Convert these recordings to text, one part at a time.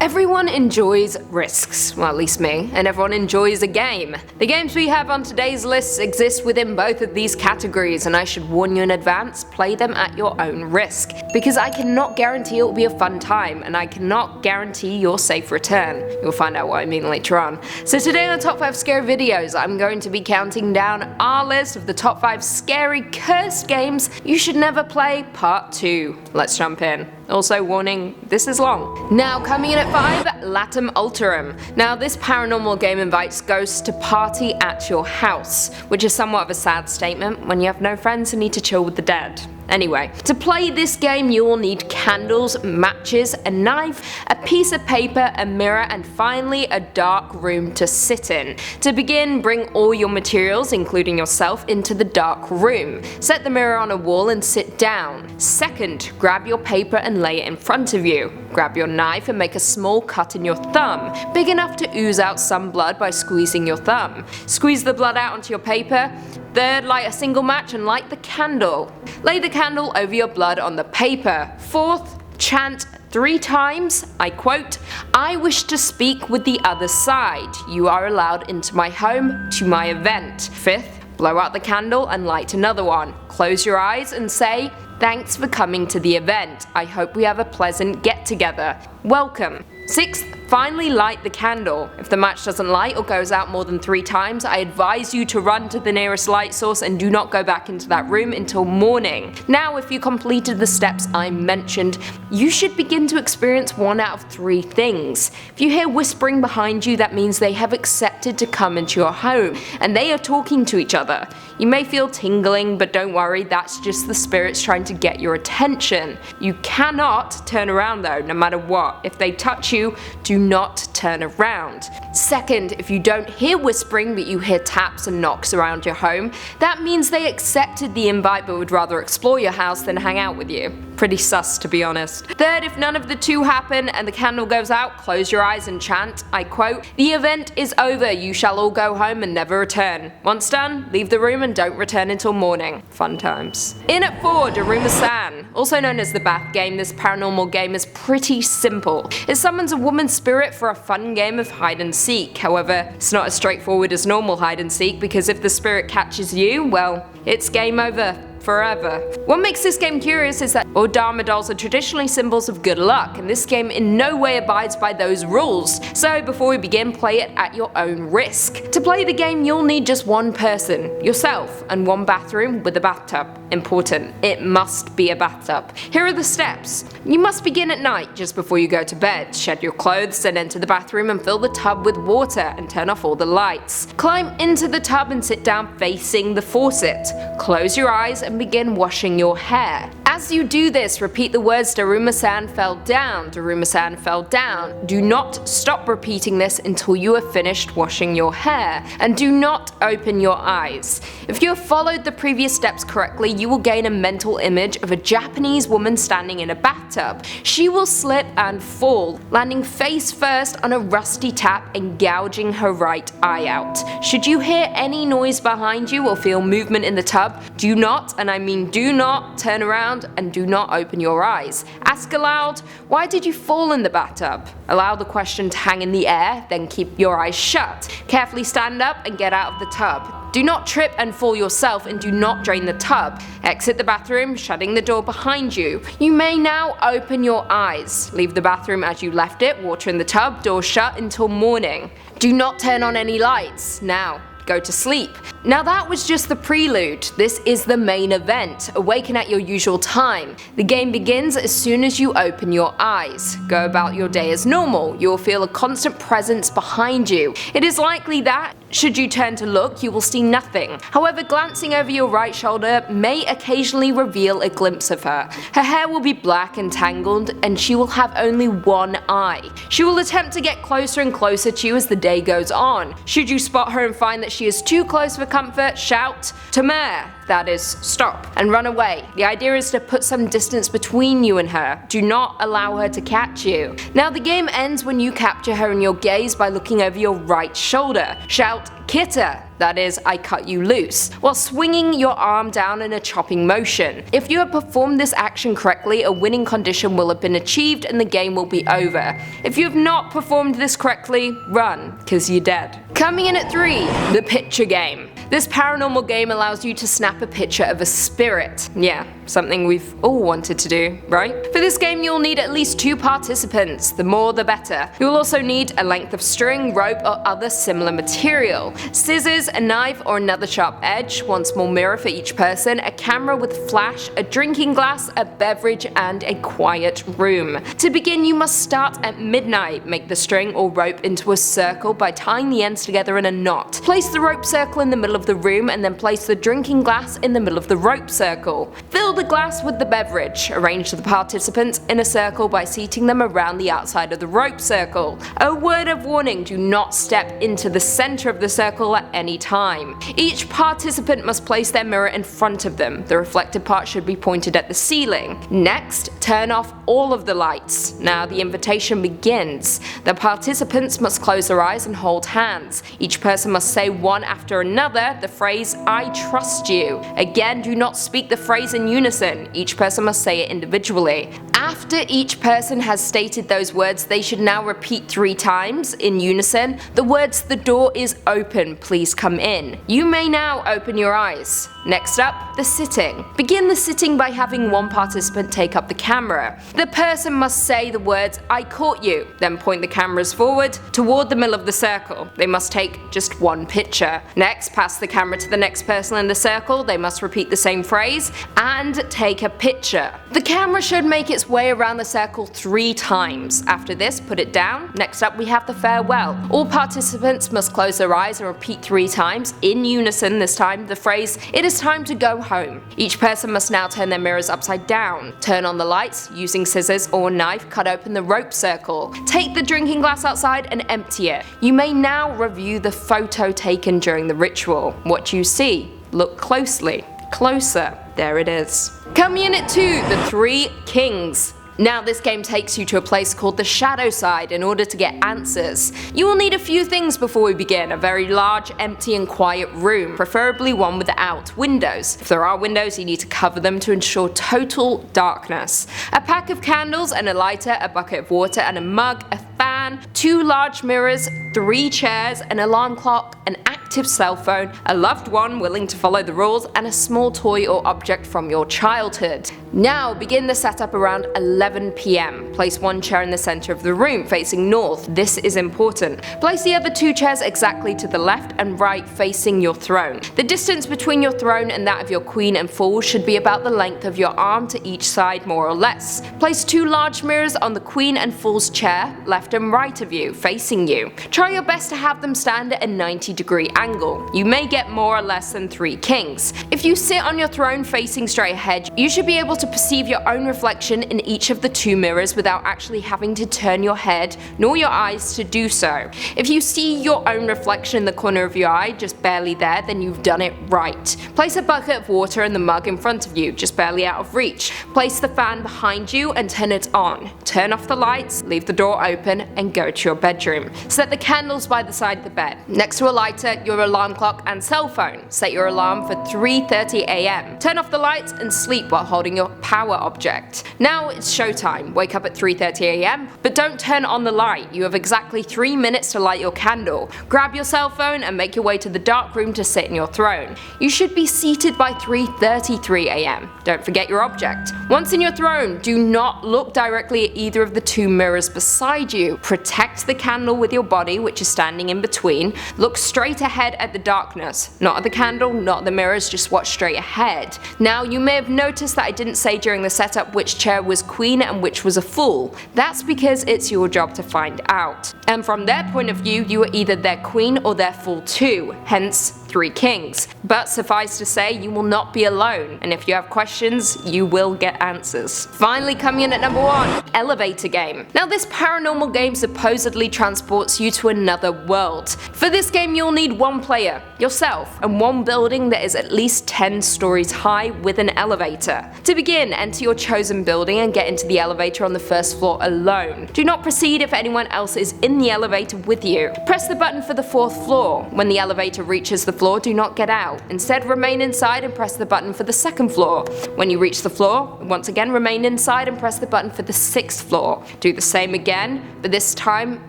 Everyone enjoys risks, well at least me, and everyone enjoys a game. The games we have on today's list exist within both of these categories, and I should warn you in advance, play them at your own risk. Because I cannot guarantee it will be a fun time, and I cannot guarantee your safe return. You'll find out what I mean later on. So today on the top 5 scary videos, I'm going to be counting down our list of the top 5 scary cursed games you should never play, part 2. Let's jump in. Also warning, this is long. Now coming in at 5, Latum Alterum. Now this paranormal game invites ghosts to party at your house, which is somewhat of a sad statement when you have no friends and need to chill with the dead. Anyway, to play this game you will need candles, matches, a knife, a piece of paper, a mirror, and finally a dark room to sit in. To begin, bring all your materials, including yourself, into the dark room. Set the mirror on a wall and sit down. Second, grab your paper and lay it in front of you. Grab your knife and make a small cut in your thumb, big enough to ooze out some blood by squeezing your thumb. Squeeze the blood out onto your paper. Third, light a single match and light the candle. Lay the candle over your blood on the paper. Fourth, chant 3 times, I quote, "I wish to speak with the other side. You are allowed into my home, to my event." Fifth, blow out the candle and light another one. Close your eyes and say, "Thanks for coming to the event. I hope we have a pleasant get-together. Welcome." Sixth, finally light the candle. If the match doesn't light or goes out more than 3 times, I advise you to run to the nearest light source and do not go back into that room until morning. Now if you completed the steps I mentioned, you should begin to experience 1 out of 3 things. If you hear whispering behind you, that means they have accepted to come into your home, and they are talking to each other. You may feel tingling, but don't worry, that's just the spirits trying to get your attention. You cannot turn around though, no matter what. If they touch you, do not turn around. Second, if you don't hear whispering but you hear taps and knocks around your home, that means they accepted the invite but would rather explore your house than hang out with you. Pretty sus, to be honest. Third, if none of the 2 happen and the candle goes out, close your eyes and chant, I quote, "The event is over, you shall all go home and never return." Once done, leave the room and don't return until morning. Fun times. In at 4, Darumasan. Also known as the bath game, this paranormal game is pretty simple. It summons a woman's spirit for a fun game of hide and seek. However, it's not as straightforward as normal hide and seek, because if the spirit catches you, well, it's game over. Forever. What makes this game curious is that Dharma dolls are traditionally symbols of good luck, and this game in no way abides by those rules. So before we begin, play it at your own risk. To play the game you'll need just 1 person, yourself, and 1 bathroom with a bathtub. Important, it must be a bathtub. Here are the steps. You must begin at night, just before you go to bed. Shed your clothes, then enter the bathroom and fill the tub with water and turn off all the lights. Climb into the tub and sit down facing the faucet. Close your eyes and begin washing your hair. As you do this, repeat the words Darumasan fell down, Darumasan fell down. Do not stop repeating this until you have finished washing your hair, and do not open your eyes. If you have followed the previous steps correctly, you will gain a mental image of a Japanese woman standing in a bathtub. She will slip and fall, landing face first on a rusty tap and gouging her right eye out. Should you hear any noise behind you or feel movement in the tub, do not, and I mean do not, turn around and do not open your eyes. Ask aloud, "Why did you fall in the bathtub?" Allow the question to hang in the air, then keep your eyes shut. Carefully stand up and get out of the tub. Do not trip and fall yourself, and do not drain the tub. Exit the bathroom, shutting the door behind you. You may now open your eyes. Leave the bathroom as you left it, water in the tub, door shut until morning. Do not turn on any lights. Now, go to sleep. Now that was just the prelude. This is the main event. Awaken at your usual time. The game begins as soon as you open your eyes. Go about your day as normal. You will feel a constant presence behind you. It is likely that, should you turn to look, you will see nothing. However, glancing over your right shoulder may occasionally reveal a glimpse of her. Her hair will be black and tangled, and she will have only 1 eye. She will attempt to get closer and closer to you as the day goes on. Should you spot her and find that she is too close for comfort, shout, "Tamer!" that is, stop, and run away. The idea is to put some distance between you and her. Do not allow her to catch you. Now the game ends when you capture her in your gaze by looking over your right shoulder. Shout, kita, that is, I cut you loose, while swinging your arm down in a chopping motion. If you have performed this action correctly, a winning condition will have been achieved and the game will be over. If you have not performed this correctly, run, cause you're dead. Coming in at 3, the picture game. This paranormal game allows you to snap a picture of a spirit. Yeah, something we've all wanted to do, right? For this game you'll need at least 2 participants, the more the better. You'll also need a length of string, rope or other similar material, scissors, a knife or another sharp edge, one small mirror for each person, a camera with flash, a drinking glass, a beverage and a quiet room. To begin you must start at midnight. Make the string or rope into a circle by tying the ends together in a knot. Place the rope circle in the middle of the room and then place the drinking glass in the middle of the rope circle. Fill the glass with the beverage. Arrange the participants in a circle by seating them around the outside of the rope circle. A word of warning, do not step into the center of the circle at any time. Each participant must place their mirror in front of them. The reflected part should be pointed at the ceiling. Next, turn off all of the lights. Now the invitation begins. The participants must close their eyes and hold hands. Each person must say one after another the phrase, I trust you. Again, do not speak the phrase in unison. Each person must say it individually. After each person has stated those words, they should now repeat 3 times in unison the words, the door is open, please come in. You may now open your eyes. Next up, the sitting. Begin the sitting by having one participant take up the camera. The person must say the words, I caught you, then point the cameras forward toward the middle of the circle. They must take just one picture. Next, pass the camera to the next person in the circle. They must repeat the same phrase and take a picture. The camera should make its way around the circle 3 times. After this, put it down. Next up we have the farewell. All participants must close their eyes and repeat 3 times, in unison this time, the phrase, it is time to go home. Each person must now turn their mirrors upside down. Turn on the lights, using scissors or knife, cut open the rope circle. Take the drinking glass outside and empty it. You may now review the photo taken during the ritual. What you see, look closely. Closer. There it is. Coming in at 2, the 3 kings. Now this game takes you to a place called the shadow side in order to get answers. You will need a few things before we begin. A very large, empty and quiet room, preferably one without windows. If there are windows, you need to cover them to ensure total darkness. A pack of candles and a lighter, a bucket of water and a mug, a fan, 2 large mirrors, 3 chairs, an alarm clock, an active cell phone, a loved one willing to follow the rules, and a small toy or object from your childhood. Now begin the setup around 11 PM. Place one chair in the center of the room facing north. This is important. Place the other 2 chairs exactly to the left and right facing your throne. The distance between your throne and that of your queen and fool should be about the length of your arm to each side, more or less. Place 2 large mirrors on the queen and fool's chair, left and right of you, facing you. Try your best to have them stand at a 90-degree angle. You may get more or less than 3 kings. If you sit on your throne facing straight ahead, you should be able to perceive your own reflection in each of the 2 mirrors without actually having to turn your head nor your eyes to do so. If you see your own reflection in the corner of your eye, just barely there, then you've done it right. Place a bucket of water and the mug in front of you, just barely out of reach. Place the fan behind you and turn it on. Turn off the lights, leave the door open and go to your bedroom. Set the candles by the side of the bed. Next to a lighter, your alarm clock and cell phone. Set your alarm for 3:30 AM. Turn off the lights and sleep while holding your power object. Now it's showtime. Wake up at 3:30 AM, but don't turn on the light. You have exactly 3 minutes to light your candle. Grab your cell phone and make your way to the dark room to sit in your throne. You should be seated by 3:33 AM. Don't forget your object. Once in your throne, do not look directly at either of the 2 mirrors beside you. Protect the candle with your body, which is standing in between. Look straight ahead at the darkness. Not at the candle, not at the mirrors, just watch straight ahead. Now you may have noticed that I didn't say during the setup which chair was queen and which was a fool. That's because it's your job to find out. And from their point of view, you are either their queen or their fool too, hence 3 kings. But suffice to say, you will not be alone, and if you have questions, you will get answers. Finally coming in at number 1, elevator game. Now this paranormal game supposedly transports you to another world. For this game you'll need one player, yourself, and one building that is at least 10 stories high with an elevator. To begin, enter your chosen building and get into the elevator on the first floor alone. Do not proceed if anyone else is in the elevator with you. Press the button for the 4th floor. When the elevator reaches the floor, do not get out. Instead, remain inside and press the button for the 2nd floor. When you reach the floor, once again remain inside and press the button for the 6th floor. Do the same again, but this time,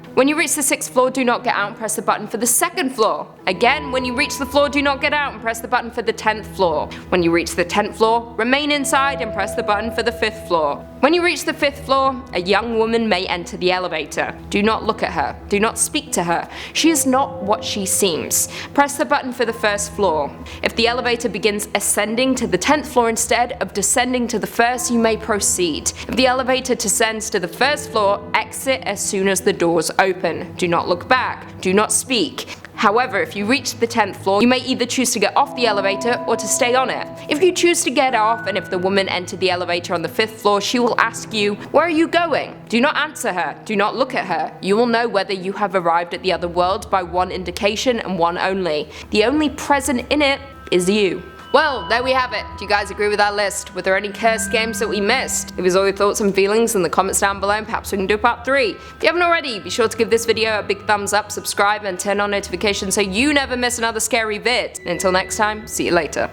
when you reach the 6th floor, do not get out and press the button for the 2nd floor. Again, when you reach the floor, do not get out and press the button for the 10th floor. When you reach the 10th floor, remain inside and press the button for the 5th floor. When you reach the 5th floor, a young woman may enter the elevator. Do not look at her. Do not speak to her. She is not what she seems. Press the button for the 1st floor. If the elevator begins ascending to the 10th floor instead of descending to the 1st, you may proceed. If the elevator descends to the 1st floor, exit as soon as the doors open. Do not look back. Do not speak. However, if you reach the 10th floor, you may either choose to get off the elevator or to stay on it. If you choose to get off, and if the woman entered the elevator on the 5th floor, she will ask you, "Where are you going?" Do not answer her. Do not look at her. You will know whether you have arrived at the other world by one indication and one only. The only present in it is you. Well, there we have it. Do you guys agree with our list? Were there any cursed games that we missed? Leave us all your thoughts and feelings in the comments down below, and perhaps we can do part 3. If you haven't already, be sure to give this video a big thumbs up, subscribe, and turn on notifications so you never miss another scary vid. And until next time, see you later.